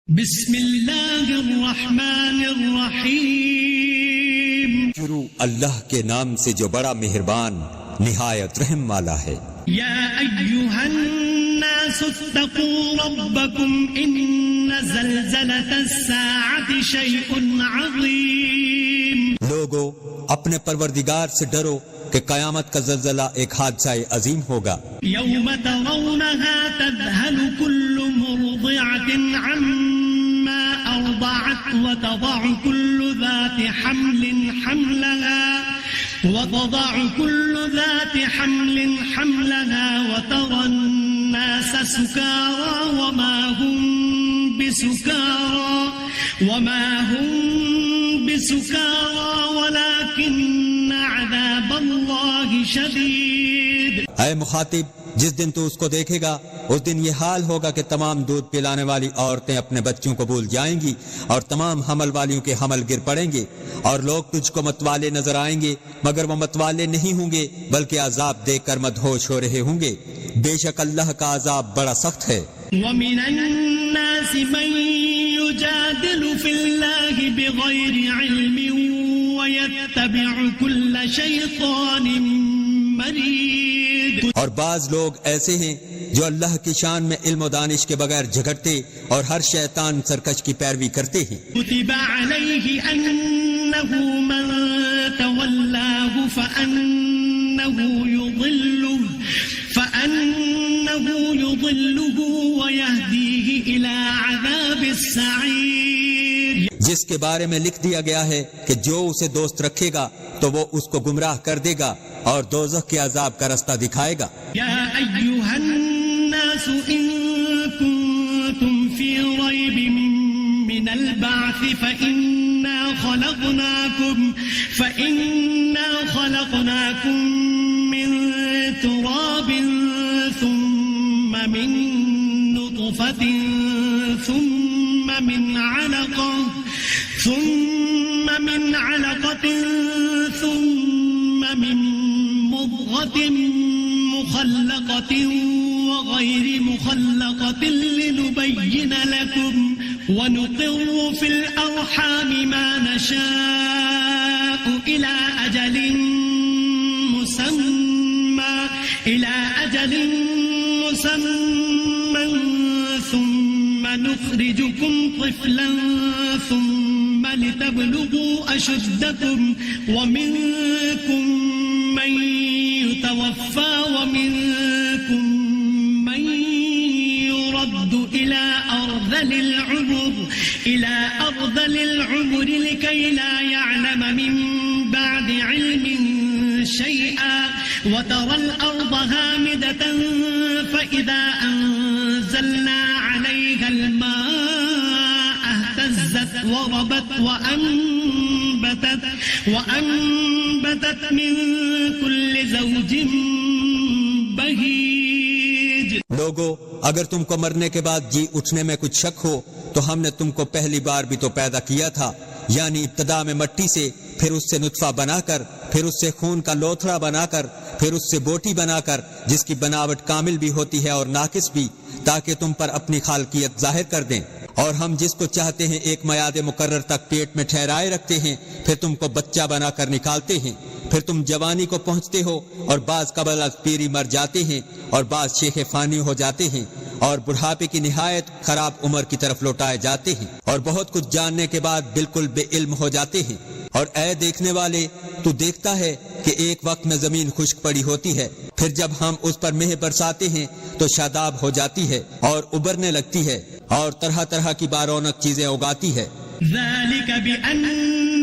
بسم اللہ الرحمن الرحیم شروع اللہ کے نام سے جو بڑا مہربان نہایت رحم والا ہے۔ یا ایھا الناس اتقوا ربکم ان زلزلۃ الساعۃ شیء عظیم۔ لوگو اپنے پروردگار سے ڈرو کہ قیامت کا زلزلہ ایک حادثہ عظیم ہوگا۔ یوم ترونها تذهل كل مرضعة عما أرضعت وتضع كل ذات حمل حملها وترى الناس سكارى وما هم بسكارى ولكن عذاب الله شديد۔ اے مخاطب، جس دن تو اس کو دیکھے گا اس دن یہ حال ہوگا کہ تمام دودھ پلانے والی عورتیں اپنے بچوں کو بھول جائیں گی اور تمام حمل والیوں کے حمل گر پڑیں گے، اور لوگ تجھ کو متوالے نظر آئیں گے مگر وہ متوالے نہیں ہوں گے بلکہ عذاب دیکھ کر مدہوش ہو رہے ہوں گے۔ بے شک اللہ کا عذاب بڑا سخت ہے۔ وَمِنَ النَّاسِ مَن يُجَادِلُ فِي اللَّهِ بِغَيْرِ عِلْمٍ وَيَتَّبِعُ كُلَّ شَيْطَانٍ مَرِيدٍ۔ اور بعض لوگ ایسے ہیں جو اللہ کی شان میں علم و دانش کے بغیر جھگڑتے اور ہر شیطان سرکش کی پیروی کرتے ہیں۔ كُتِبَ عَلَيْهِ أَنَّهُ مَن تَوَلَّاهُ فَأَنَّهُ يُضِلُّهُ وَيَهْدِيهِ إِلَى عَذَابِ السَّعِيرِ۔ جس کے بارے میں لکھ دیا گیا ہے کہ جو اسے دوست رکھے گا تو وہ اس کو گمراہ کر دے گا اور دوزخ کے عذاب کا رستہ دکھائے گا۔ یا ایھا الناس ان کنتم فی ریب من البعث فإنا خلقناکم من تراب ثم من نطفة ثم من علقة ثم من مضغة مخلقة وغير مخلقة لنبين لكم ونقر في الأرحام ما نشاء إلى أجل مسمى ثم نخرجكم طفلا ثم لتبلغوا أشدكم ومنكم من يتوفى ومنكم من يرد إلى أرذل العمر لكي لا يعلم من بعد علم شيئا وترى الأرض هامدة فإذا أنزلنا عليها الماء اهتزت وربت وأنبتت من كل زوج بهيج۔ لوگو اگر تم کو مرنے کے بعد جی اٹھنے میں کچھ شک ہو تو ہم نے تم کو پہلی بار بھی تو پیدا کیا تھا، یعنی ابتدا میں مٹی سے، پھر اس سے نطفہ بنا کر، پھر اس سے خون کا لوتھڑا بنا کر، پھر اس سے بوٹی بنا کر، جس کی بناوٹ کامل بھی ہوتی ہے اور ناقص بھی، تاکہ تم پر اپنی خالقیت ظاہر کر دیں۔ اور ہم جس کو چاہتے ہیں ایک میعاد مقرر تک پیٹ میں ٹھہرائے رکھتے ہیں، پھر تم کو بچہ بنا کر نکالتے ہیں، پھر تم جوانی کو پہنچتے ہو اور بعض قبل از پیری مر جاتے ہیں اور بعض شیخ فانی ہو جاتے ہیں اور بڑھاپے کی نہایت خراب عمر کی طرف لوٹائے جاتے ہیں اور بہت کچھ جاننے کے بعد بالکل بے علم ہو جاتے ہیں۔ اور اے دیکھنے والے، تو دیکھتا ہے کہ ایک وقت میں زمین خشک پڑی ہوتی ہے، پھر جب ہم اس پر مہ برساتے ہیں تو شاداب ہو جاتی ہے اور ابھرنے لگتی ہے اور طرح طرح کی بارونق چیزیں اگاتی ہے۔ ذلك بأن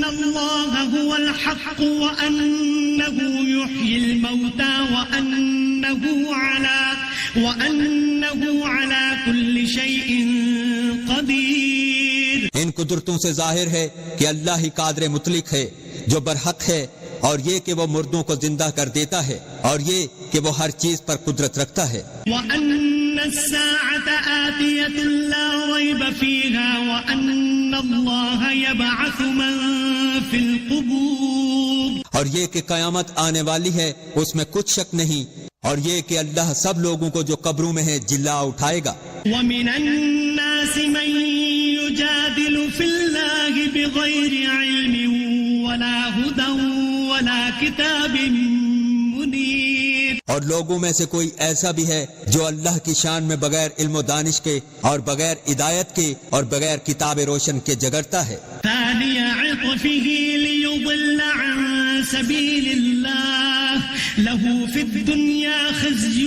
الله هو الحق وأنه يحيي الموتى وأنه على كل شيء قدير۔ ان قدرتوں سے ظاہر ہے کہ اللہ ہی قادر مطلق ہے جو برحق ہے، اور یہ کہ وہ مردوں کو زندہ کر دیتا ہے، اور یہ کہ وہ ہر چیز پر قدرت رکھتا ہے۔ وَأَنَّ السَّاعَةَ آتِيَةٌ لَا رَيْبَ فِيهَا وَأَنَّ اللَّهَ يَبْعَثُ مَن فِي الْقُبُورِ۔ اور یہ کہ قیامت آنے والی ہے اس میں کچھ شک نہیں، اور یہ کہ اللہ سب لوگوں کو جو قبروں میں ہے جلا اٹھائے گا۔ وَمِنَ النَّاسِ مَن بغير علم ولا هدى ولا كتاب منير. اور لوگوں میں سے کوئی ایسا بھی ہے جو اللہ کی شان میں بغیر علم و دانش کے اور بغیر ہدایت کے اور بغیر کتاب روشن کے جگرتا ہے. ثاني عطفه ليضل عن سبيل الله له في الدنيا خزي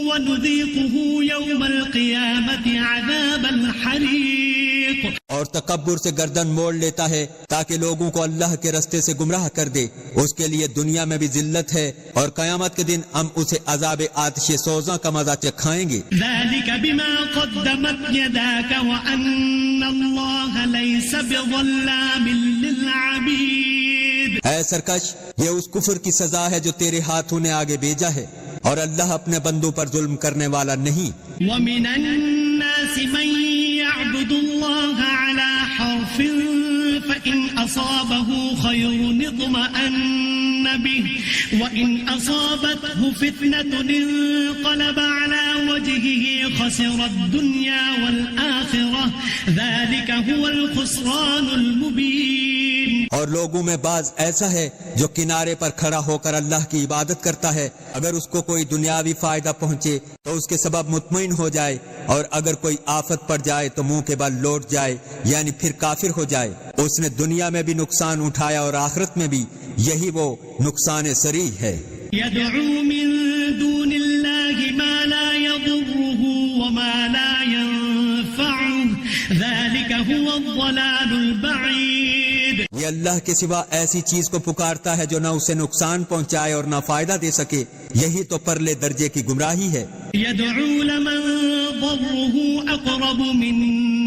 ونذيقه يوم القيامة عذاب الحريق. اور تکبر سے گردن موڑ لیتا ہے تاکہ لوگوں کو اللہ کے رستے سے گمراہ کر دے. اس کے لیے دنیا میں بھی ذلت ہے اور قیامت کے دن ہم اسے عذاب آتش سوزاں کا مزہ چکھائیں گے. ذلك بما قدمت يداك وأن الله ليس بظلام للعبيد. اے سرکش، یہ اس کفر کی سزا ہے جو تیرے ہاتھوں نے آگے بھیجا ہے، اور اللہ اپنے بندوں پر ظلم کرنے والا نہیں. ومن الناس من يعبد الله على حرف فإن أصابه خير اطمأن به وإن أصابته فتنة انقلب على وجهه خسر الدنيا والآخرة ذلك هو الخسران المبين. اور لوگوں میں بعض ایسا ہے جو کنارے پر کھڑا ہو کر اللہ کی عبادت کرتا ہے، اگر اس کو کوئی دنیاوی فائدہ پہنچے تو اس کے سبب مطمئن ہو جائے، اور اگر کوئی آفت پڑ جائے تو منہ کے بل لوٹ جائے، یعنی پھر کافر ہو جائے. اس نے دنیا میں بھی نقصان اٹھایا اور آخرت میں بھی. یہی وہ نقصان صریح ہے. يدعو من دون الله ما لا يضره وما لا ينفعه ذلك هو الضلال البعيد. یہ اللہ کے سوا ایسی چیز کو پکارتا ہے جو نہ اسے نقصان پہنچائے اور نہ فائدہ دے سکے. یہی تو پرلے درجے کی گمراہی ہے. يدعو لمن ضره أقرب من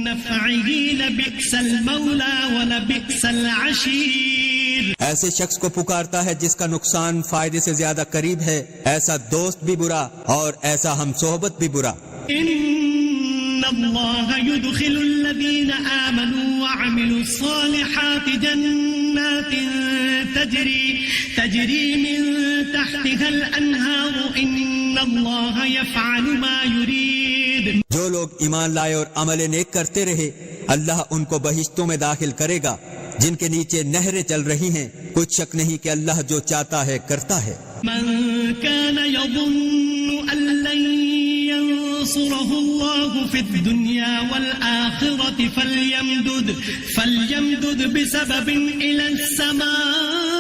نفعه لبئس المولى ولبئس العشير. ایسے شخص کو پکارتا ہے جس کا نقصان فائدے سے زیادہ قریب ہے. ایسا دوست بھی برا اور ایسا ہم صحبت بھی برا. إن الله يدخل الذين آمنوا وعملوا الصالحات جنات تجري من تحتها الأنهار إن الله يفعل ما يريد. جو لوگ ایمان لائے اور عمل نیک کرتے رہے، اللہ ان کو بہشتوں میں داخل کرے گا جن کے نیچے نہریں چل رہی ہیں. کچھ شک نہیں کہ اللہ جو چاہتا ہے کرتا ہے. من كان يظن أن لن ينصره الله في الدنيا والآخرة فليمدد بسبب إلى السماء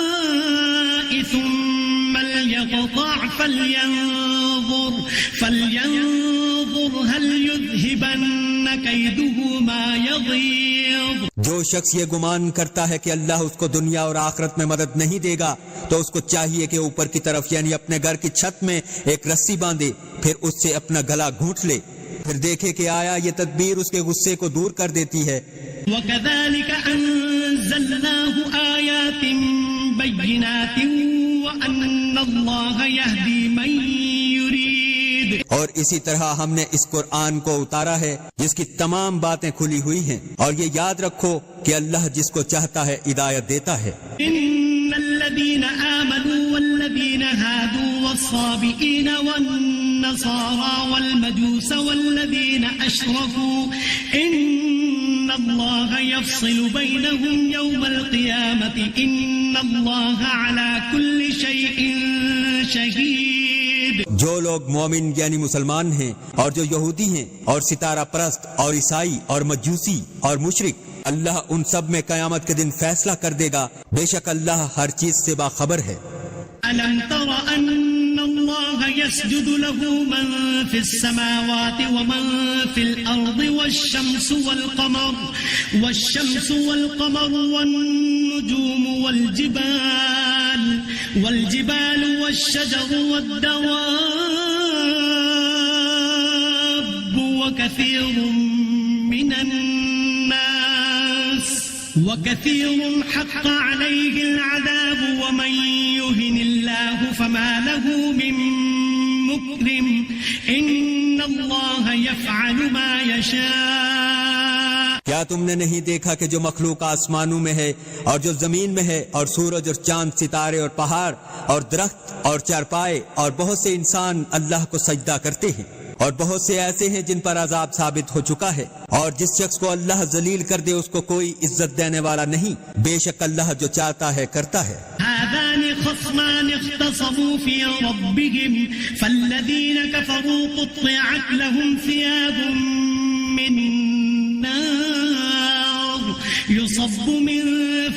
ثم ليقطع فلينظر هل يذهبن كيده ما يغيظ. جو شخص یہ گمان کرتا ہے کہ اللہ اس کو دنیا اور آخرت میں مدد نہیں دے گا تو اس کو چاہیے کہ اوپر کی طرف یعنی اپنے گھر کی چھت میں ایک رسی باندھے، پھر اس سے اپنا گلا گھونٹ لے، پھر دیکھے کہ آیا یہ تدبیر اس کے غصے کو دور کر دیتی ہے. وَكَذَلِكَ أَنزَلْنَاهُ آيَاتٍ بَيِّنَاتٍ وَأَنَّ اللَّهَ يَهْدِي مَن يُرِيدُ. اور اسی طرح ہم نے اس قرآن کو اتارا ہے جس کی تمام باتیں کھلی ہوئی ہیں، اور یہ یاد رکھو کہ اللہ جس کو چاہتا ہے ہدایت دیتا ہے. إن الذين آمنوا والذين هادوا والصابئين والنصارى والمجوس والذين أشركوا إن الله يفصل بينهم يوم القيامة إن الله على كل شيء شهيد. جو لوگ مومن یعنی مسلمان ہیں اور جو یہودی ہیں اور ستارہ پرست اور عیسائی اور مجوسی اور مشرک، اللہ ان سب میں قیامت کے دن فیصلہ کر دے گا. بے شک اللہ ہر چیز سے باخبر ہے. ألم تر أن الله يسجد له من في السماوات ومن في الأرض والشمس والقمر والنجوم والجبال والشجر والدواب وكثير حق عليه العذاب ومن يهن الله فما له من مكرم إن الله يفعل ما يشاء. کیا تم نے نہیں دیکھا کہ جو مخلوق آسمانوں میں ہے اور جو زمین میں ہے اور سورج اور چاند، ستارے اور پہاڑ اور درخت اور چارپائے اور بہت سے انسان اللہ کو سجدہ کرتے ہیں، اور بہت سے ایسے ہیں جن پر عذاب ثابت ہو چکا ہے، اور جس شخص کو اللہ ذلیل کر دے اس کو کوئی عزت دینے والا نہیں، بے شک اللہ جو چاہتا ہے کرتا ہے۔ هذان خصمان اختصموا في ربهم فالذين كفروا قطعت لهم ثياب من نار يصب من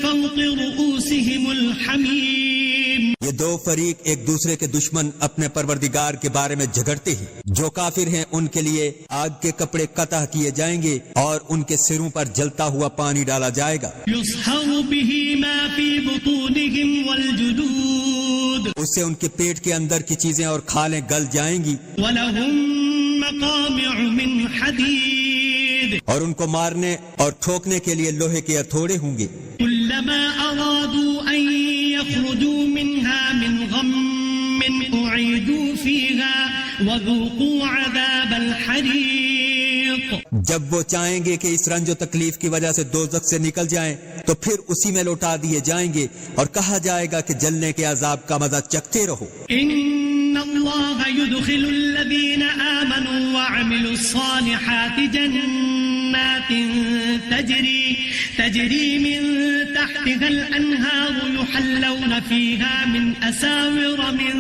فوق رؤوسهم الحميم۔ یہ دو فریق ایک دوسرے کے دشمن اپنے پروردگار کے بارے میں جھگڑتے ہیں۔ جو کافر ہیں ان کے لیے آگ کے کپڑے قطع کیے جائیں گے اور ان کے سروں پر جلتا ہوا پانی ڈالا جائے گا۔ يصهر به ما في بطونهم والجلود، اس سے ان کے پیٹ کے اندر کی چیزیں اور کھالیں گل جائیں گی، ولهم مقامع من حديد، اور ان کو مارنے اور ٹھوکنے کے لیے لوہے کے ہتھوڑے ہوں گے۔ كلما أرادوا أن يخرجوا منها من غم أعيدوا فيها وذوقوا عذاب الحريق۔ جب وہ چاہیں گے کہ اس رنج و تکلیف کی وجہ سے دوزخ سے نکل جائیں تو پھر اسی میں لوٹا دیے جائیں گے اور کہا جائے گا کہ جلنے کے عذاب کا مزہ چکھتے رہو۔ إن الله يدخل الذين آمنوا وعملوا الصالحات جنات تجري من تحتها الأنهار يحلون فيها من أساور من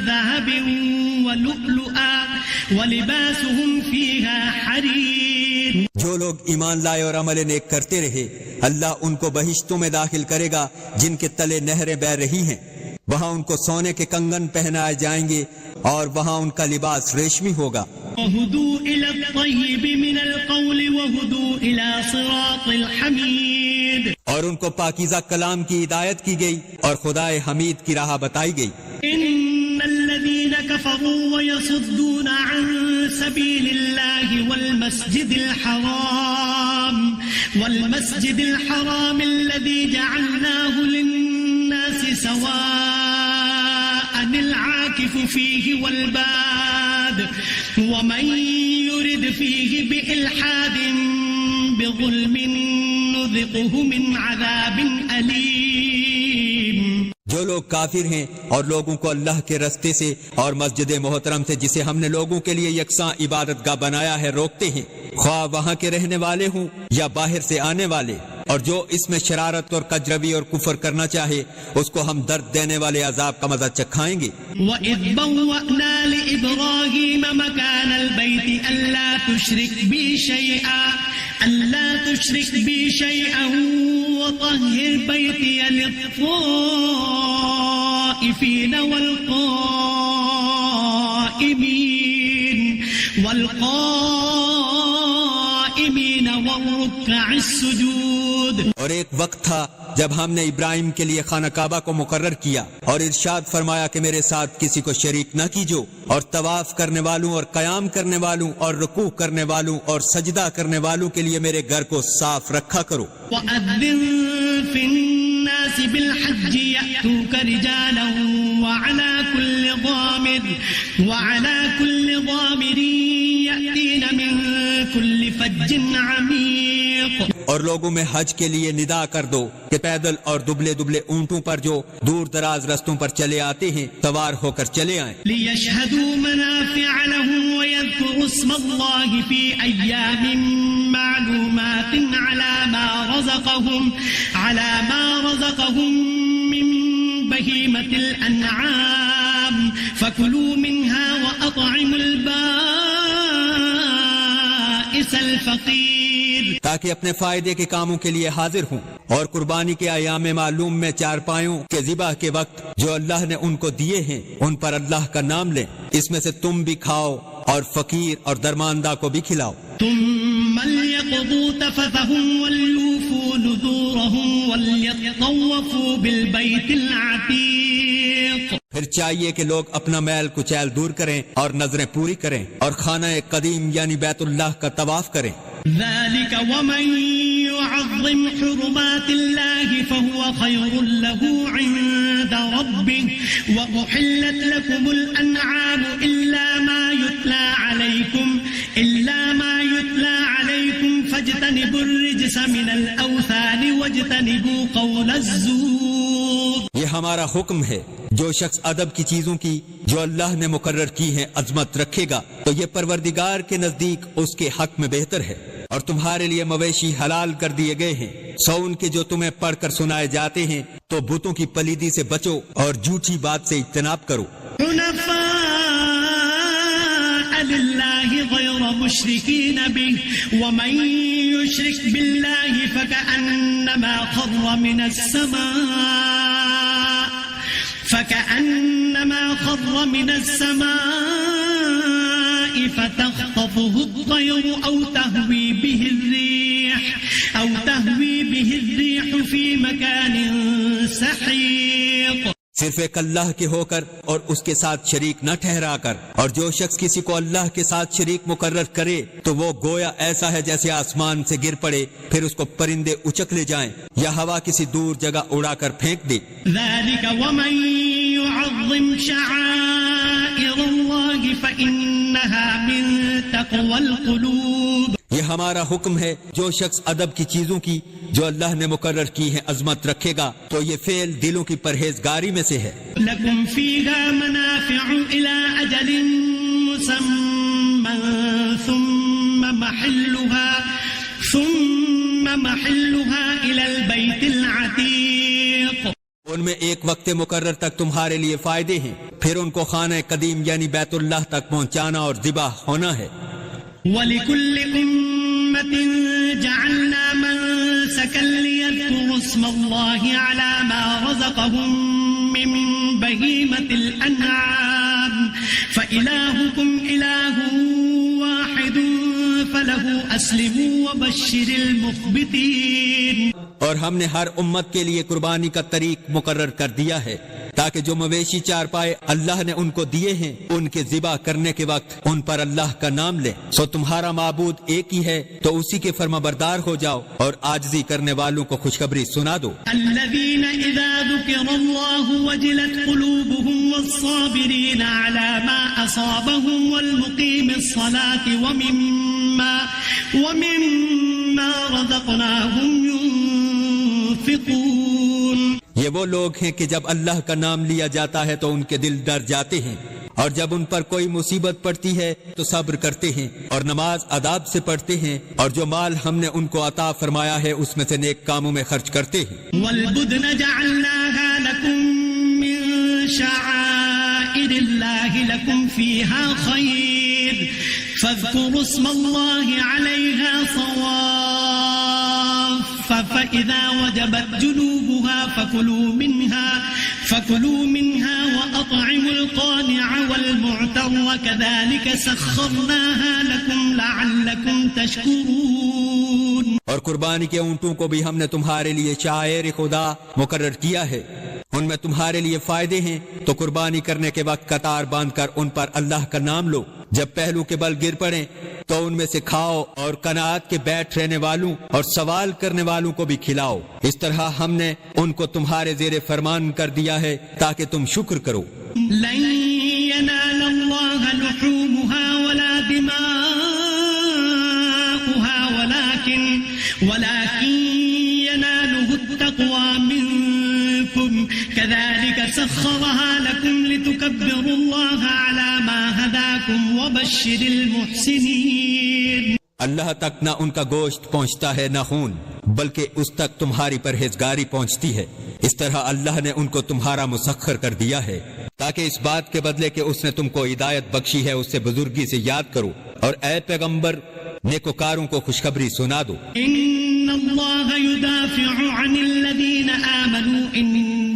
ذهب ولؤلؤا ولباسهم فيها حرير۔ جو لوگ ایمان لائے اور عمل نیک کرتے رہے اللہ ان کو بہشتوں میں داخل کرے گا جن کے تلے نہریں بہ رہی ہیں، وہاں ان کو سونے کے کنگن پہنائے جائیں گے اور وہاں ان کا لباس ریشمی ہوگا۔ وہدوا إلى الطيب من القول وہدوا إلى صراط الحمید، اور ان کو پاکیزہ کلام کی ہدایت کی گئی اور خدائے حمید کی راہ بتائی گئی۔ ان الذين كفروا ويصدون عن سبيل الله والمسجد الحرام الذي جعلناه للناس سواء العاكف فيه والباد ومن يرد فيه بإلحاد بظلم نذقه من عذاب أليم۔ جو لوگ کافر ہیں اور لوگوں کو اللہ کے رستے سے اور مسجد محترم سے جسے ہم نے لوگوں کے لیے یکساں عبادت گاہ بنایا ہے روکتے ہیں، خواہ وہاں کے رہنے والے ہوں یا باہر سے آنے والے، اور جو اس میں شرارت اور کجروی اور کفر کرنا چاہے اس کو ہم درد دینے والے عذاب کا مزہ چکھائیں گے۔ وَإِذْ بَوَّأْنَا لِإِبْرَاهِيمَ مَكَانَ الْبَيْتِ أَلَّا تُشْرِكْ بِي شَيْئًا وَطَهِّرْ بَيْتِيَ لِلطَّائِفِينَ والقائمين والركع السجود۔ اور ایک وقت تھا جب ہم نے ابراہیم کے لیے خانہ کعبہ کو مقرر کیا اور ارشاد فرمایا کہ میرے ساتھ کسی کو شریک نہ کیجو، اور طواف کرنے والوں اور قیام کرنے والوں اور رکوع کرنے والوں اور سجدہ کرنے والوں کے لیے میرے گھر کو صاف رکھا کرو۔ وَأَذِّن فِي النَّاسِ بِالْحَجِّ يَأْتُوكَ رِجَالًا وَعَلَى كُلِّ ضَامِرٍ يَأْتِينَ مِن كُلِّ فَجٍّ عَمِيقٍ۔ اور لوگوں میں حج کے لیے ندا کر دو کہ پیدل اور دبلے دبلے اونٹوں پر جو دور دراز رستوں پر چلے آتے ہیں سوار ہو کر چلے آئیں۔ لِيَشْهَدُوا مَنَافِعَ لَهُمْ وَيَذْكُرُوا اسْمَ اللَّهِ فِي أَيَّامٍ مَّعْلُومَاتٍ عَلَى مَا رَزَقَهُم مِّن بَهِيمَةِ الْأَنْعَامِ فَكُلُوا مِنْهَا وَأَطْعِمُوا الْبَائِسَ الْفَقِيرَ، تاکہ اپنے فائدے کے کاموں کے لیے حاضر ہوں، اور قربانی کے ایام معلوم میں چارپائیوں کے ذبح کے وقت جو اللہ نے ان کو دیے ہیں ان پر اللہ کا نام لیں، اس میں سے تم بھی کھاؤ اور فقیر اور درماندہ کو بھی کھلاؤ۔ ثم ليقضوا تفثهم وليوفوا نذورهم وليطوفوا بالبيت العتيق۔ پھر چاہیے کہ لوگ اپنا میل کچیل دور کریں اور نظریں پوری کریں اور خانہ قدیم یعنی بیت اللہ کا طواف کریں۔ ذلك ومن يعظم حرمات الله فهو خير له عند ربه وأحلت لكم الأنعام إلا ما يتلى عليكم فاجتنبوا الرجس من الأوثان واجتنبوا قول الزور۔ یہ ہمارا حکم ہے جو شخص ادب کی چیزوں کی جو اللہ نے مقرر کی ہیں عظمت رکھے گا تو یہ پروردگار کے نزدیک اس کے حق میں بہتر ہے. اور تمہارے لیے مویشی حلال کر دیے گئے ہیں سو ان کے جو تمہیں پڑھ کر سنائے جاتے ہیں. تو بتوں کی پلیدی سے بچو اور جھوٹی بات سے اجتناب کرو. لله غير مشركين به ومن يشرك بالله فكأنما خر من السماء فتخطفه الطير أو تهوي به الريح في مكان سحيق. صرف ایک اللہ کے ہو کر اور اس کے ساتھ شریک نہ ٹھہرا کر. اور جو شخص کسی کو اللہ کے ساتھ شریک مقرر کرے تو وہ گویا ایسا ہے جیسے آسمان سے گر پڑے پھر اس کو پرندے اچک لے جائیں یا ہوا کسی دور جگہ اڑا کر پھینک دے. ذلك ومن يعظم شعائر الله فإنها من تقوى القلوب. یہ ہمارا حکم ہے جو شخص ادب کی چیزوں کی جو اللہ نے مقرر کی ہے عظمت رکھے گا تو یہ فعل دلوں کی پرہیزگاری میں سے ہے. لکم فیہا منافع الى اجل مسمى ثم محلها الى البیت العتیق. ان میں ایک وقت مقرر تک تمہارے لیے فائدے ہیں پھر ان کو خانہ قدیم یعنی بیت اللہ تک پہنچانا اور ذبح ہونا ہے. وَلِكُلِّ أُمَّةٍ جَعَلْنَا مَنسَكًا لِيَذْكُرُوا اسْمَ اللَّهِ عَلَى مَا رَزَقَهُم مِّن بَهِيمَةِ الْأَنْعَامِ فَإِلَٰهُكُمْ إِلَٰهٌ وَاحِدٌ فَلَهُ أَسْلِمُوا وَبَشِّرِ الْمُخْبِتِينَ. اور ہم نے ہر امت کے لیے قربانی کا طریق مقرر کر دیا ہے تاکہ جو مویشی چار پائے اللہ نے ان کو دیے ہیں ان کے ذبح کرنے کے وقت ان پر اللہ کا نام لیں. سو تمہارا معبود ایک ہی ہے تو اسی کے فرما بردار ہو جاؤ اور عاجزی کرنے والوں کو خوشخبری سنا دو. الذين إذا ذكر الله وجلت قلوبهم والصابرين على ما أصابهم والمقيم الصلاة ومما رزقناهم ينفقون. یہ وہ لوگ ہیں کہ جب اللہ کا نام لیا جاتا ہے تو ان کے دل ڈر جاتے ہیں اور جب ان پر کوئی مصیبت پڑتی ہے تو صبر کرتے ہیں اور نماز اداب سے پڑھتے ہیں اور جو مال ہم نے ان کو عطا فرمایا ہے اس میں سے نیک کاموں میں خرچ کرتے ہیں. والبدن جعلناها لكم من شعائر الله لكم فيها خير فاذكروا اسم الله عليها صواف فإذا وجبت جنوبها فكلوا منها وأطعموا القانع والمعتر كذلك سخرناها لكم لعلكم تشكرون. اور قربانی کے اونٹوں کو بھی ہم نے تمہارے لیے شعائر خدا مقرر کیا ہے ان میں تمہارے لیے فائدے ہیں تو قربانی کرنے کے وقت قطار باندھ کر ان پر اللہ کا نام لو. جب پہلو کے بل گر پڑیں تو ان میں سے کھاؤ اور قناعت کے بیٹھ رہنے والوں اور سوال کرنے والوں کو بھی کھلاؤ. اس طرح ہم نے ان کو تمہارے زیر فرمان کر دیا ہے تاکہ تم شکر کرو. لن ينال الله لحومها ولا دماؤها ولكن يناله التقوى منكم كذلك سخرها لكم لتكبروا الله على ما هداكم وبشر المحسنين. اللہ تک نہ ان کا گوشت پہنچتا ہے نہ خون بلکہ اس تک تمہاری پرہیزگاری پہنچتی ہے. اس طرح اللہ نے ان کو تمہارا مسخر کر دیا ہے تاکہ اس بات کے بدلے کہ اس نے تم کو ہدایت بخشی ہے اس سے بزرگی سے یاد کرو اور اے پیغمبر نیکوکاروں کو خوشخبری سنا دو. ان اللہ يدافع عن الذین آمنوا ان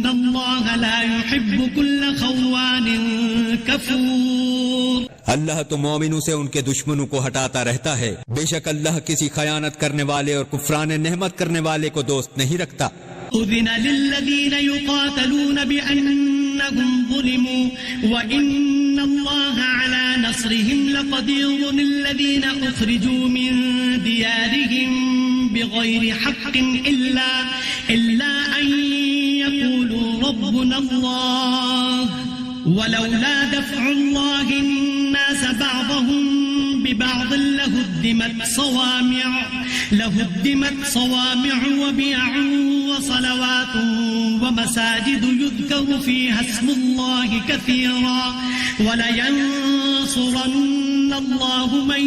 اللہ لا يحب كل خوان کفور. اللہ تو مومنوں سے ان کے دشمنوں کو ہٹاتا رہتا ہے بے شک اللہ کسی خیانت کرنے والے اور کفران نعمت کرنے والے کو دوست نہیں رکھتا. اذن للذین یقاتلون بأنهم ظلموا وإن الله على نصرهم لقدير. الذين أخرجوا من ديارهم بغير حق إلا أن يقولوا ربنا الله ولولا دفع الله الناس بعضهم ببعض لهدمت صوامع وبيع وصلوات ومساجد يذكر فيها اسم الله كثيرا ولينصرن الله من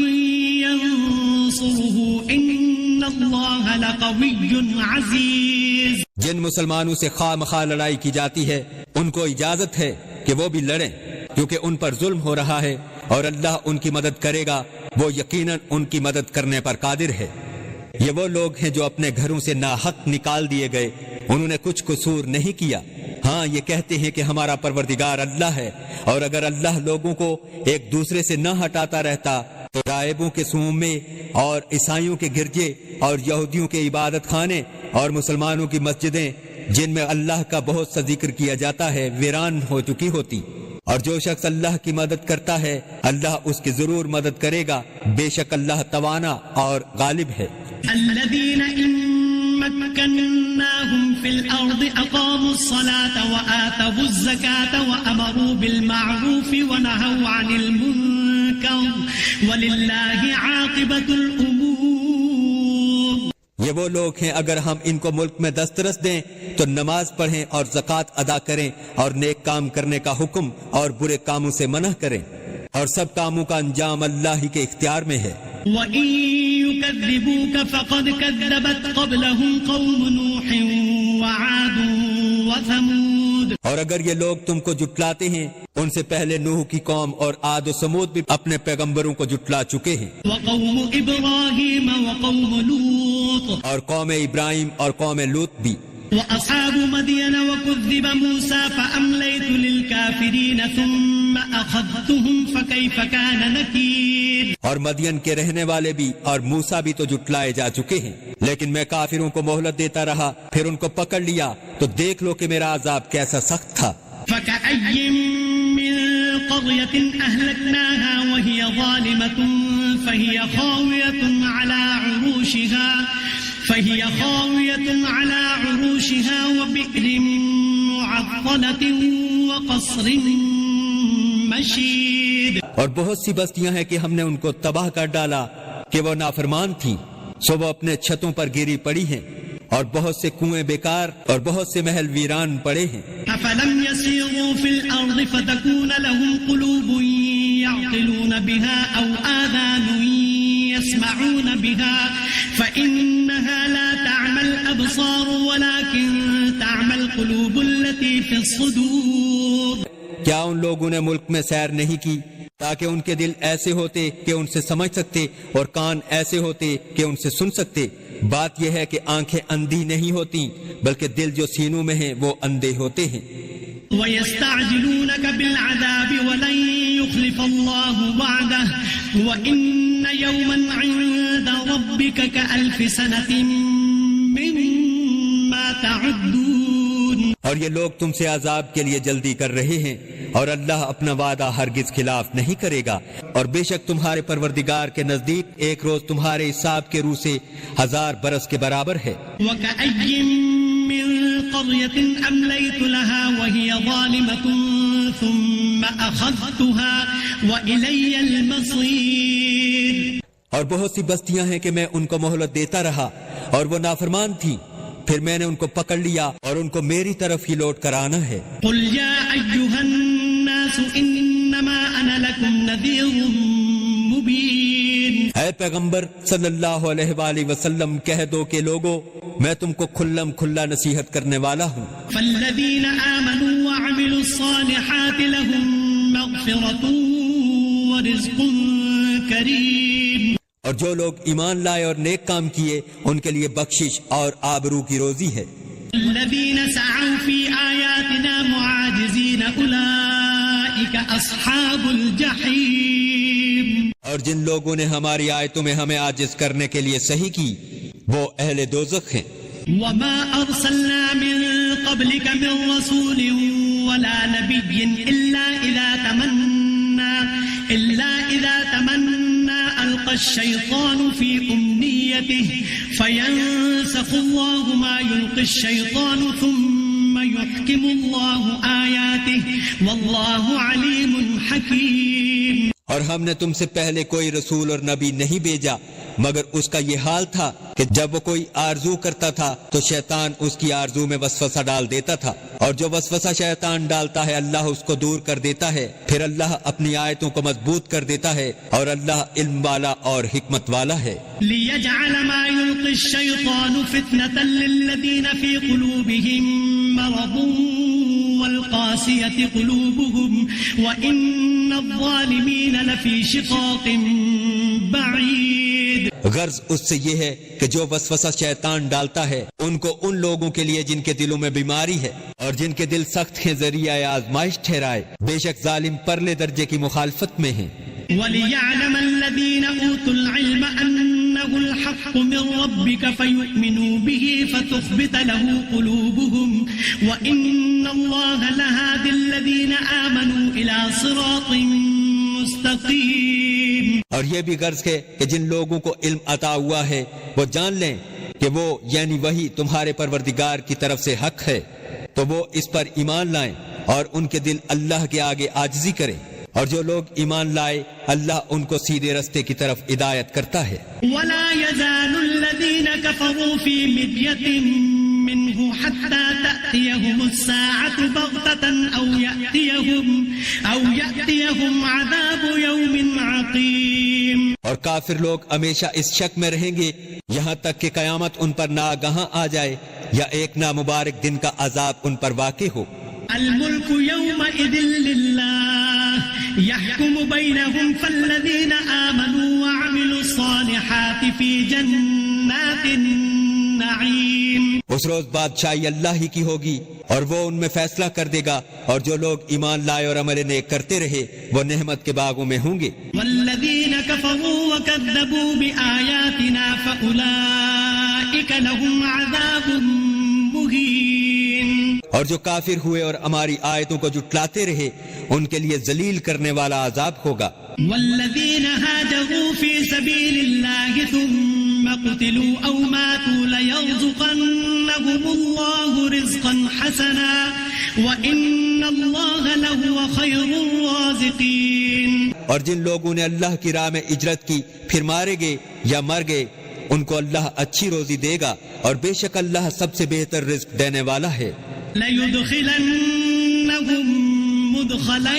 ينصره إن الله لقوي عزيز. جن مسلمانوں سے خواہ مخواہ لڑائی کی جاتی ہے ان کو اجازت ہے کہ وہ بھی لڑیں کیونکہ ان پر ظلم ہو رہا ہے اور اللہ ان کی مدد کرے گا، وہ یقیناً ان کی مدد کرنے پر قادر ہے. یہ وہ لوگ ہیں جو اپنے گھروں سے ناحق نکال دیے گئے، انہوں نے کچھ قصور نہیں کیا. ہاں یہ کہتے ہیں کہ ہمارا پروردگار اللہ ہے، اور اگر اللہ لوگوں کو ایک دوسرے سے نہ ہٹاتا رہتا تو راہبوں کے صومعے اور عیسائیوں کے گرجے اور یہودیوں کے عبادت خانے اور مسلمانوں کی مسجدیں جن میں اللہ کا بہت سا ذکر کیا جاتا ہے ویران ہو چکی ہوتی. اور جو شخص اللہ کی مدد کرتا ہے اللہ اس کی ضرور مدد کرے گا، بے شک اللہ توانا اور غالب ہے. الذين إن مكناهم في الأرض أقاموا الصلاة وآتوا الزكاة وأمروا بالمعروف ونهوا عن المنكر ولله عاقبة الأمور. یہ وہ لوگ ہیں اگر ہم ان کو ملک میں دسترس دیں تو نماز پڑھیں اور زکوٰۃ ادا کریں اور نیک کام کرنے کا حکم اور برے کاموں سے منع کریں، اور سب کاموں کا انجام اللہ ہی کے اختیار میں ہے. وَإِن يُكَذِّبُوكَ فَقَدْ كَذَّبَتْ قَبْلَهُمْ قَوْمُ نُوحٍ وَعَادٌ وَثَمُودَ. اور اگر یہ لوگ تم کو جٹلاتے ہیں ان سے پہلے نوح کی قوم اور عاد و سمود بھی اپنے پیغمبروں کو جٹلا چکے ہیں. وَقَوْمُ إِبْرَاهِيمَ وَقَوْمُ لُوطٍ. اور قوم ابراہیم اور قوم لوط بھی. وَأَصْحَابُ مَدْيَنَ وَكُذِّبَ مُوسَى فَأَمْلَيْتُ لِلْكَافِرِينَ ثُمَّ أَخَذْتُهُمْ فَكَيْفَ كَانَ نَكِيرِ. اور مدین کے رہنے والے بھی اور موسیٰ بھی تو جٹلائے جا چکے ہیں، لیکن میں کافروں کو مہلت دیتا رہا، پھر ان کو پکڑ لیا تو دیکھ لو کہ میرا عذاب کیسا سخت تھا. فَكَأَيٍّ مِّن قَرْيَةٍ أَهْلَكْنَاهَا وَهِيَ ظَالِمَةٌ فَهِيَ خَاوِيَةٌ عَلَى عُرُوشِهَا وَبِئْرٍ مُّعَطَّلَةٍ وَقَصْرٍ مَّشِيدٍ. اور بہت سی بستیاں ہیں کہ ہم نے ان کو تباہ کر ڈالا کہ وہ نافرمان تھیں، سو وہ اپنے چھتوں پر گری پڑی ہیں، اور بہت سے کنویں بیکار اور بہت سے محل ویران پڑے ہیں. أَفَلَمْ يَسِيرُوا فِي الْأَرْضِ فَتَكُونَ لَهُمْ قُلُوبٌ يَعْقِلُونَ بِهَا أَوْ آذَانٌ يَسْمَعُونَ بِهَا فَإِنَّهَا لَا تَعْمَى الْأَبْصَارُ وَلَكِن تَعْمَى الْقُلُوبُ الَّتِي فِي الصُّدُورِ. کیا ان لوگوں نے ملک میں سیر نہیں کی تاکہ ان کے دل ایسے ہوتے کہ ان سے سمجھ سکتے اور کان ایسے ہوتے کہ ان سے سن سکتے؟ بات یہ ہے کہ آنکھیں اندھی نہیں ہوتی بلکہ دل جو سینوں میں ہیں وہ اندھے ہوتے ہیں. وَيَسْتَعْجِلُونَكَ بِالْعَذَابِ وَلَن يُخْلِفَ اللَّهُ وَعْدَهُ وَإِنَّ يَوْمًا عِندَ رَبِّكَ كَأَلْفِ سَنَةٍ مِّمَّا تَعُدُّونَ. اور یہ لوگ تم سے عذاب کے لیے جلدی کر رہے ہیں اور اللہ اپنا وعدہ ہرگز خلاف نہیں کرے گا، اور بے شک تمہارے پروردگار کے نزدیک ایک روز تمہارے حساب کے روح سے 1000 برس کے برابر ہے. وَكَأَيٍّ مِّن قَرْيَةٍ أَمْلَيْتُ لَهَا وَهِيَ ظَالِمَةٌ ثُمَّ أَخَذْتُهَا وَإِلَيَّ الْمَصِيرُ. اور بہت سی بستیاں ہیں کہ میں ان کو مہلت دیتا رہا اور وہ نافرمان تھیں، پھر میں نے ان کو پکڑ لیا اور ان کو میری طرف ہی لوٹ کر آنا ہے. قُلْ يَا أَيُّهَا النَّاسُ إِنَّمَا أَنَا لَكُمْ نَذِيرٌ مُبِينٌ. اے پیغمبر صلی اللہ علیہ وآلہ وسلم کہہ دو کہ لوگو میں تم کو کھلم کھلا نصیحت کرنے والا ہوں. فَالَّذِينَ آمَنُوا وَعَمِلُوا الصَّالِحَاتِ لَهُم مَّغْفِرَةٌ وَرِزْقٌ كَرِيمٌ. اور جو لوگ ایمان لائے اور نیک کام کیے ان کے لیے بخشش اور آبرو کی روزی ہے. الذين سعوا في آياتنا معاجزين أولئك أصحاب الجحيم. اور جن لوگوں نے ہماری آیتوں میں ہمیں عاجز کرنے کے لیے صحیح کی وہ اہل دوزخ ہیں. وما أرسلنا من قبلك من رسول ولا نبي إلا إذا تمنى ألقى الشيطان في أمنيته فينسخ الله ما يلقي الشيطان ثم يحكم الله آياته والله عليم حكيم. اور ہم نے تم سے پہلے کوئی رسول اور نبی نہیں بھیجا مگر اس کا یہ حال تھا کہ جب وہ کوئی آرزو کرتا تھا تو شیطان اس کی آرزو میں وسوسہ ڈال دیتا تھا، اور جو وسوسہ شیطان ڈالتا ہے اللہ اس کو دور کر دیتا ہے، پھر اللہ اپنی آیتوں کو مضبوط کر دیتا ہے، اور اللہ علم والا اور حکمت والا ہے۔ لِيَجْعَلَ مَا يُلْقِي الشَّيْطَانُ فِتْنَةً لِّلَّذِينَ فِي قُلُوبِهِم مَّرَضٌ وَالْقَاسِيَةِ قُلُوبُهُمْ وَإِنَّ الظَّالِمِينَ لَفِي شِقَاقٍ بَعِيدٍ۔ غرض اس سے یہ ہے کہ جو وسوسہ شیطان ڈالتا ہے ان کو ان لوگوں کے لیے جن کے دلوں میں بیماری ہے اور جن کے دل سخت ہیں ذریعہ آزمائش ٹھہرائے، بے شک ظالم پرلے درجے کی مخالفت میں ہیں۔ وَلِيَعْلَمَ الَّذِينَ أُوتُوا الْعِلْمَ أَنَّهُ الْحَقُّ مِنْ رَبِّكَ فَيُؤْمِنُوا بِهِ فَتُخْبِتَ لَهُ قُلُوبُهُمْ وَإِنَّ اللَّهَ لَهَادِ الَّذِينَ آمَنُوا إِلَى صِرَاطٍ مُسْتَقِيمٍ۔ اور یہ بھی غرض ہے کہ جن لوگوں کو علم عطا ہوا ہے وہ جان لیں کہ وہ یعنی وہی تمہارے پروردگار کی طرف سے حق ہے، تو وہ اس پر ایمان لائیں اور ان کے دل اللہ کے آگے عاجزی کریں، اور جو لوگ ایمان لائے اللہ ان کو سیدھے رستے کی طرف ہدایت کرتا ہے۔ وَلَا يَزَالُ الَّذِينَ كَفَرُوا فِي مِرْيَةٍ مِّنْهُ حَتَّى تَأْتِيَهُمُ السَّاعَةُ بَغْتَةً أَوْ يَأْتِيَهُمْ عَذَابُ يَوْمٍ عَقِيمٍ۔ اور کافر لوگ ہمیشہ اس شک میں رہیں گے یہاں تک کہ قیامت ان پر ناگہاں آ جائے یا ایک نامبارک دن کا عذاب ان پر واقع ہو۔ الملك يومئذ لله يحكم بينهم فالذين آمنوا وعملوا الصالحات في جنات النعيم۔ اس روز بادشاہی اللہ ہی کی ہوگی اور وہ ان میں فیصلہ کر دے گا، اور جو لوگ ایمان لائے اور عمل نیک کرتے رہے وہ نعمت کے باغوں میں ہوں گے۔ والذين كفروا وكذبوا بآياتنا فأولئك لهم عذاب مهين۔ اور جو کافر ہوئے اور ہماری آیتوں کو جھٹلاتے رہے ان کے لیے ذلیل کرنے والا عذاب ہوگا۔ والذین هاجروا في سبيل الله ثم قتلوا أو ماتوا ليرزقنهم الله رزقا حسنا وإن الله لهو خير الرازقين۔ اور جن لوگوں نے اللہ کی راہ میں ہجرت کی پھر مارے گئے یا مر گئے ان کو اللہ اچھی روزی دے گا، اور بے شک اللہ سب سے بہتر رزق دینے والا ہے۔ لَيُدْخِلَنَّهُمْ مُدْخَلًا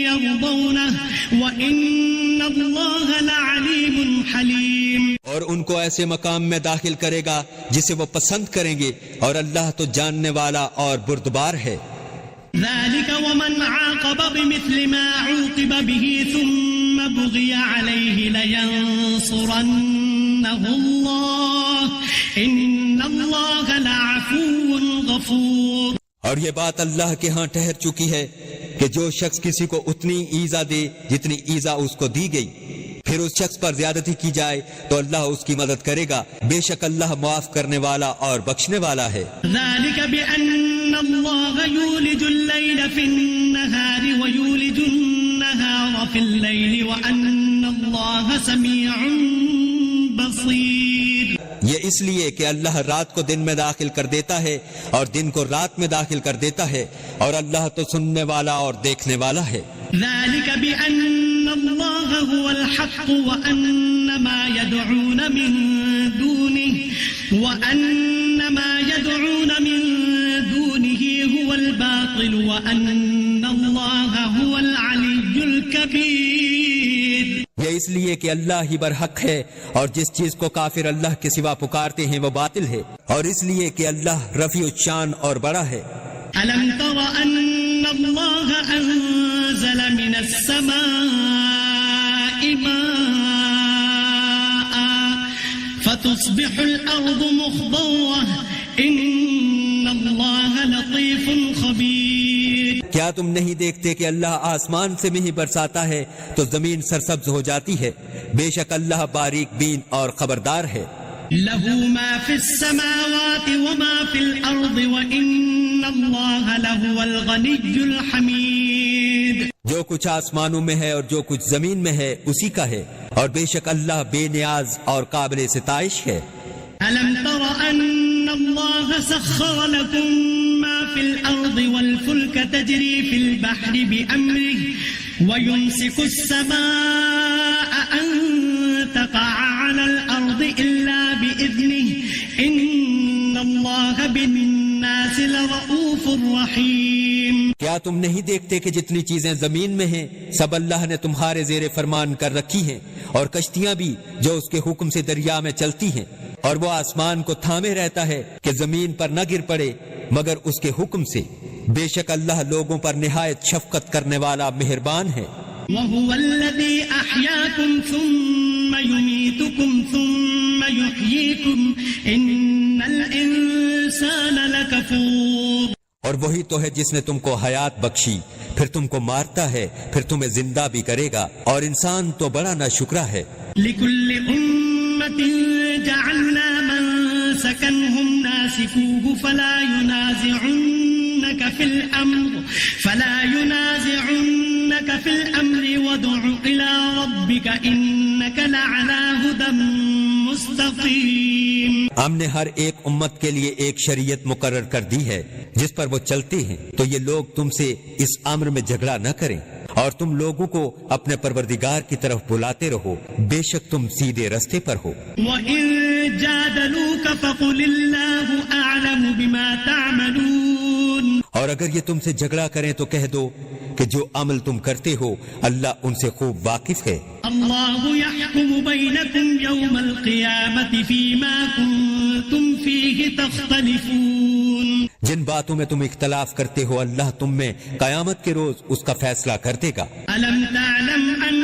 يَرْضَوْنَهُ وَإِنَّ اللَّهَ لَعَلِيمٌ حَلِيمٌ۔ اور ان کو ایسے مقام میں داخل کرے گا جسے وہ پسند کریں گے، اور اللہ تو جاننے والا اور بردبار ہے۔ ذَلِكَ وَمَنْ عَاقَبَ بِمِثْلِ مَا عُوقِبَ بِهِ ثُمَّ بُغِيَ عَلَيْهِ لَيَنصُرَنَّهُ اللَّهُ إِنَّ اللَّهَ لَعَفُوٌّ غَفُورٌ۔ اور یہ بات اللہ کے ہاں ٹھہر چکی ہے کہ جو شخص کسی کو اتنی ایذا دے جتنی ایذا اس کو دی گئی، پھر اس شخص پر زیادتی کی جائے تو اللہ اس کی مدد کرے گا، بے شک اللہ معاف کرنے والا اور بخشنے والا ہے۔ ذَلِكَ بِأَنَّ اللَّهَ يُولِجُ اللَّيْلَ فِي النَّهَارِ وَيُولِجُ النَّهَارَ فِي اللَّيْلِ وَأَنَّ اللَّهَ سَمِيعٌ بَصِيرٌ۔ یہ اس لیے کہ اللہ رات کو دن میں داخل کر دیتا ہے اور دن کو رات میں داخل کر دیتا ہے، اور اللہ تو سننے والا اور دیکھنے والا ہے۔ ذَلِكَ بِأَنَّ اللَّهَ هُوَ الْحَقُّ وَأَنَّ مَا يَدْعُونَ مِن دُونِهِ هُوَ الْبَاطِلُ وَأَنَّ اللَّهَ هُوَ الْعَلِيُّ الْكَبِيرُ۔ یہ اس لیے کہ اللہ ہی برحق ہے، اور جس چیز کو کافر اللہ کے سوا پکارتے ہیں وہ باطل ہے، اور اس لیے کہ اللہ رفیع الشان اور بڑا ہے۔ أَلَمْ تَرَ أَنَّ اللَّهَ أَنزَلَ مِنَ السَّمَاءِ مَاءً فَتُصْبِحُ الْأَرْضُ مُخْضَرَّةً إِنَّ اللَّهَ لَطِيفٌ خَبِيرٌ۔ کیا تم نہیں دیکھتے کہ اللہ آسمان سے میں ہی برساتا ہے تو زمین سرسبز ہو جاتی ہے، بے شک اللہ باریک بین اور خبردار ہے۔ لَهُ مَا فِي السَّمَاوَاتِ وَمَا فِي الْأَرْضِ وَإِنَّ اللَّهَ لَهُوَ الْغَنِيُّ الْحَمِيدُ۔ جو کچھ آسمانوں میں ہے اور جو کچھ زمین میں ہے اسی کا ہے، اور بے شک اللہ بے نیاز اور قابل ستائش ہے۔ أَلَمْ تَرَ أَنَّ اللَّهَ سَخَّرَ لَكُم مَّا فِي الْأَرْضِ وَالْفُلْكَ تَجْرِي فِي الْبَحْرِ بِأَمْرِهِ وَيُمْسِكُ السَّمَاءَ أَن تَقَعَ عَلَى الْأَرْضِ إِلَّا بِإِذْنِهِ إِنَّ اللَّهَ بِالنَّاسِ لَرَءُوفٌ رَحِيمٌ۔ کیا تم نہیں دیکھتے کہ جتنی چیزیں زمین میں ہیں سب اللہ نے تمہارے زیر فرمان کر رکھی ہیں، اور کشتیاں بھی جو اس کے حکم سے دریا میں چلتی ہیں، اور وہ آسمان کو تھامے رہتا ہے کہ زمین پر نہ گر پڑے مگر اس کے حکم سے۔ بے شک اللہ لوگوں پر نہایت شفقت کرنے والا مہربان ہے۔ وَهُوَ الَّذِي أَحْيَاكُمْ ثُمَّ يُمِيتُكُمْ ثُمَّ يُحْيِيكُمْ إِنَّ الْإِنسَانَ لَكَفُورٌ۔ اور وہی تو ہے جس نے تم کو حیات بخشی، پھر تم کو مارتا ہے، پھر تمہیں زندہ بھی کرے گا، اور انسان تو بڑا ناشکرا ہے۔ لِكُلِّ أُمَّةٍ جَعَلْنَا مَنسَكًا هُمْ نَاسِكُوهُ فَلَا يُنَازِعُنَّكَ فِي الْأَمْرِ وَادْعُ إِلَى رَبِّكَ إِنَّكَ لَعَلَى هُدًى مُسْتَقِيمٍ۔ ہم نے ہر ایک امت کے لیے ایک شریعت مقرر کر دی ہے جس پر وہ چلتے ہیں، تو یہ لوگ تم سے اس امر میں جھگڑا نہ کریں، اور تم لوگوں کو اپنے پروردگار کی طرف بلاتے رہو، بے شک تم سیدھے رستے پر ہو۔ وَإِن جَادَلُوكَ فَقُلِ اللَّهُ أَعْلَمُ بِمَا تَعْمَلُونَ۔ اور اگر یہ تم سے جھگڑا کریں تو کہہ دو کہ جو عمل تم کرتے ہو اللہ ان سے خوب واقف ہے۔ اللہ یحکم بینکم یوم القیامت فیما کنتم فیہ تختلفون۔ جن باتوں میں تم اختلاف کرتے ہو اللہ تم میں قیامت کے روز اس کا فیصلہ کر دے گا۔ الم تعلم ان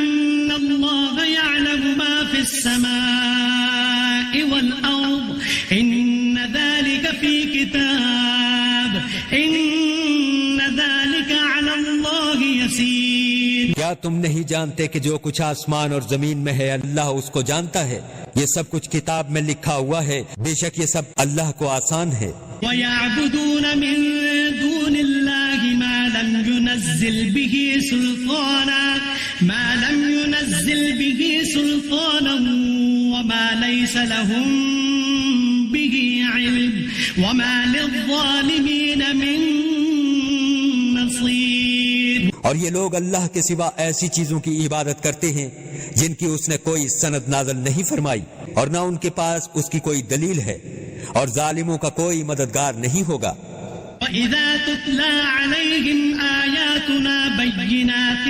اللہ یعلم ما فی السماء والارض ان ذلك فی کتاب ان ذلك علی اللہ یسیر۔ کیا تم نہیں جانتے کہ جو کچھ آسمان اور زمین میں ہے اللہ اس کو جانتا ہے، یہ سب کچھ کتاب میں لکھا ہوا ہے، بے شک یہ سب اللہ کو آسان ہے۔ وَيَعْبُدُونَ مِن دُونِ اللَّهِ مَا لَمْ يُنَزِّلْ بِهِ سُلْطَانًا وَمَا لَيْسَ لَهُم بِهِ عِلْمٌ وَمَا لِلظَّالِمِينَ مِن نَصِيرٍ۔ اور یہ لوگ اللہ کے سوا ایسی چیزوں کی عبادت کرتے ہیں جن کی اس نے کوئی سند نازل نہیں فرمائی، اور نہ ان کے پاس اس کی کوئی دلیل ہے، اور ظالموں کا کوئی مددگار نہیں ہوگا۔ وَإِذَا تُتْلَى عَلَيْهِمْ آيَاتُنَا بَيِّنَاتٍ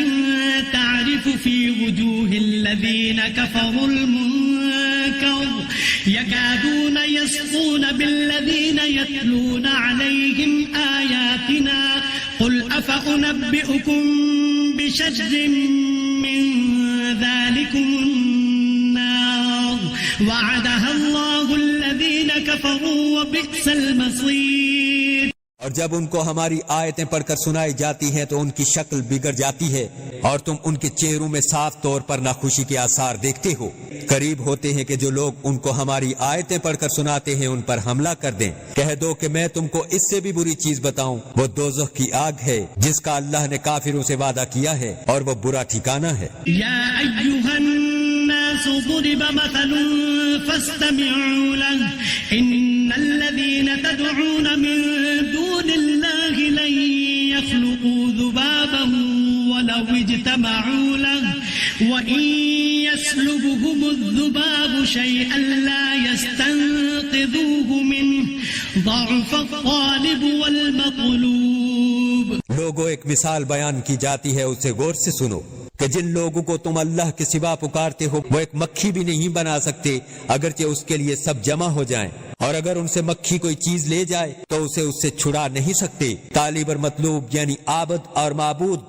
تَعْرِفُ فِي وُجُوهِ الَّذِينَ كَفَرُوا الْمُنكَرَ يَكَادُونَ يَسْطُونَ بِالَّذِينَ يَتْلُونَ عَلَيْهِمْ آيَاتِنَا قُلْ أَفَأُنَبِّئُكُم بِشَرٍّ مِّن ذَلِكُمُ النَّارُ وَعَدَهَا اللَّهُ الَّذِينَ كَفَرُوا وَبِئْسَ الْمَصِيرُ۔ اور جب ان کو ہماری آیتیں پڑھ کر سنائی جاتی ہیں تو ان کی شکل بگڑ جاتی ہے، اور تم ان کے چہروں میں صاف طور پر ناخوشی کے آثار دیکھتے ہو۔ قریب ہوتے ہیں کہ جو لوگ ان کو ہماری آیتیں پڑھ کر سناتے ہیں ان پر حملہ کر دیں۔ کہہ دو کہ میں تم کو اس سے بھی بری چیز بتاؤں، وہ دوزخ کی آگ ہے جس کا اللہ نے کافروں سے وعدہ کیا ہے، اور وہ برا ٹھکانہ ہے۔ یا ایھا الناس ضرب مثل فاستمعوا له ان الذين تدعون من دون الله لن يخلقوا ذبابا ولو اجتمعوا له وإن يسلبهم الذباب شيئا لا يستنقذوه منه ضعف الطالب والمطلوب۔ لوگوں ایک مثال بیان کی جاتی ہے، اسے غور سے سنو کہ جن لوگوں کو تم اللہ کے سوا پکارتے ہو وہ ایک مکھی بھی نہیں بنا سکتے اگرچہ اس کے لیے سب جمع ہو جائیں، اور اگر ان سے مکھی کوئی چیز لے جائے تو اسے اس سے چھڑا نہیں سکتے۔ طالب اور مطلوب یعنی عابد اور معبود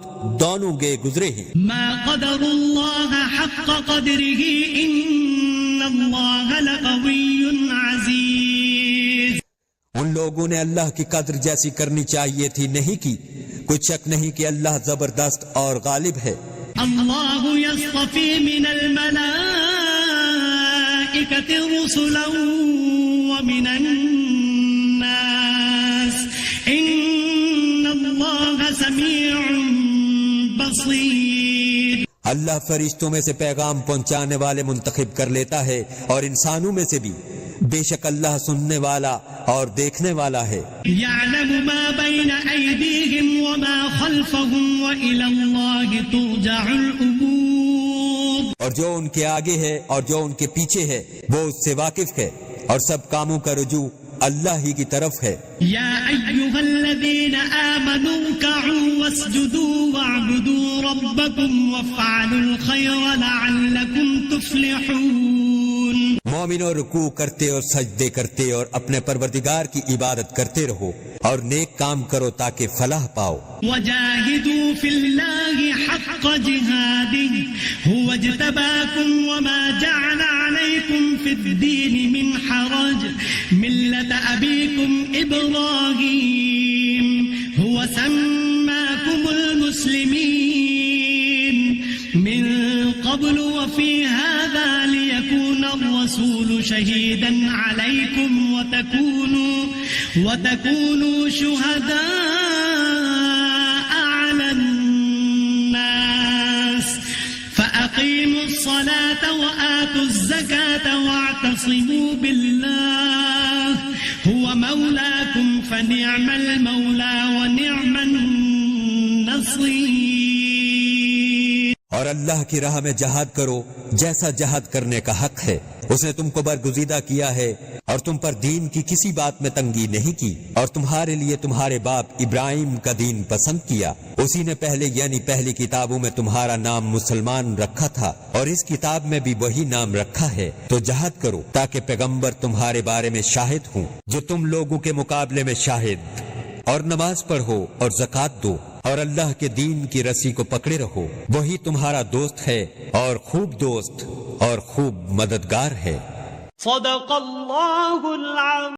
دونوں گئے گزرے ہیں۔ ما قدر اللہ حق قدره ان اللہ لقوی عزیز۔ ان لوگوں نے اللہ کی قدر جیسی کرنی چاہیے تھی نہیں کی، کچھ شک نہیں کہ اللہ زبردست اور غالب ہے۔ اللہ یصطفی من الملائکۃ رسلا ومن الناس ان اللہ سمیع بصیر۔ اللہ فرشتوں میں سے پیغام پہنچانے والے منتخب کر لیتا ہے اور انسانوں میں سے بھی، بے شک اللہ سننے والا اور دیکھنے والا ہے. يعلم ما بين أيديهم وما خلفهم وإلى الله ترجع الأمور. اور جو ان کے آگے ہے اور جو ان کے پیچھے ہے وہ اس سے واقف ہے اور سب کاموں کا رجوع اللہ ہی کی طرف ہے. يا أيها الذين آمنوا اركعوا واسجدوا واعبدوا ربكم وافعلوا الخير لعلكم تفلحون. مومنوں رکوع کرتے اور سجدے کرتے اور اپنے پروردگار کی عبادت کرتے رہو اور نیک کام کرو تاکہ فلاح پاؤ. وجاهدوا في الله حق جهاده هو اجتباكم وما جعل عليكم في الدين من حرج ملة أبيكم إبراهيم هو سماكم المسلمين من قبل وفي هذا ليكون الرسول شهيدا عليكم وتكونوا شهداء على الناس فأقيموا الصلاة وآتوا الزكاة واعتصموا بالله هو مولاكم فنعم المولى ونعم النصير. اور اللہ کی راہ میں جہاد کرو جیسا جہاد کرنے کا حق ہے. اس نے تم کو برگزیدہ کیا ہے اور تم پر دین کی کسی بات میں تنگی نہیں کی اور تمہارے لیے تمہارے باپ ابراہیم کا دین پسند کیا. اسی نے پہلے یعنی پہلی کتابوں میں تمہارا نام مسلمان رکھا تھا اور اس کتاب میں بھی وہی نام رکھا ہے. تو جہاد کرو تاکہ پیغمبر تمہارے بارے میں شاہد ہوں جو تم لوگوں کے مقابلے میں شاہد. اور نماز پڑھو اور زکوٰۃ دو اور اللہ کے دین کی رسی کو پکڑے رہو. وہی تمہارا دوست ہے اور خوب دوست اور خوب مددگار ہے. صدق اللہ العظیم.